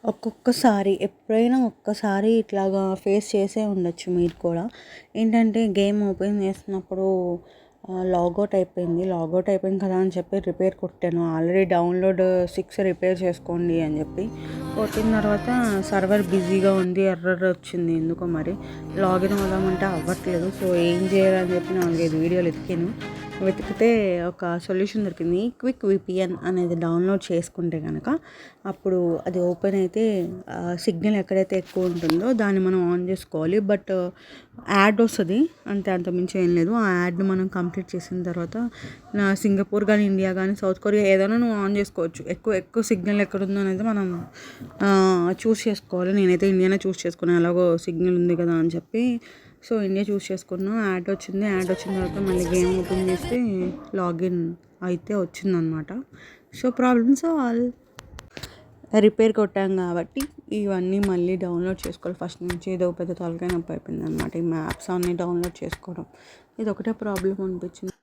ఒక్కొక్కసారి ఎప్పుడైనా ఒక్కసారి ఇట్లాగా ఫేస్ చేసే ఉండొచ్చు మీరు కూడా. ఏంటంటే గేమ్ ఓపెన్ చేస్తున్నప్పుడు లాగౌట్ అయిపోయింది కదా అని చెప్పి రిపేర్ కొట్టాను. ఆల్రెడీ డౌన్లోడ్ 6 రిపేర్ చేసుకోండి అని చెప్పి కొట్టిన తర్వాత సర్వర్ బిజీగా ఉంది, ఎర్రర్ వచ్చింది ఎందుకో మరి. లాగిన్ అవుదామంటే అవ్వట్లేదు. సో ఏం చేయాలని చెప్పి 4, 5 వీడియోలు వెతికితే ఒక సొల్యూషన్ దొరికింది. క్విక్ విపిఎన్ అనేది డౌన్లోడ్ చేసుకుంటే కనుక అప్పుడు అది ఓపెన్ అయితే సిగ్నల్ ఎక్కడైతే ఎక్కువ ఉంటుందో దాన్ని మనం ఆన్ చేసుకోవాలి. బట్ యాడ్ వస్తుంది అంతే, అంతమించి ఏం లేదు. ఆ యాడ్ని మనం కంప్లీట్ చేసిన తర్వాత సింగపూర్ కానీ, ఇండియా కానీ, సౌత్ కొరియా ఏదైనా నువ్వు ఆన్ చేసుకోవచ్చు. ఎక్కువ సిగ్నల్ ఎక్కడుందో అనేది మనం చూస్ చేసుకోవాలి. నేనైతే ఇండియానే చూస్ చేసుకున్నాను, ఎలాగో సిగ్నల్ ఉంది కదా అని చెప్పి. సో ఇండియా చూస్ చేసుకున్నాం. యాడ్ వచ్చిన తర్వాత మళ్ళీ గేమ్ ఓపెన్ చేస్తే లాగిన్ అయితే వచ్చిందనమాట. So problem solve. రిపేర్ కొట్టాం కాబట్టి ఇవన్నీ మళ్ళీ డౌన్లోడ్ చేసుకోవాలి ఫస్ట్ నుంచి. ఏదో పెద్ద తలకాయ నొప్పి అయిపోయింది అనమాట ఈ మ్యాప్స్ అన్నీ డౌన్లోడ్ చేసుకోవడం. ఇది ఒకటే ప్రాబ్లం అనిపించింది.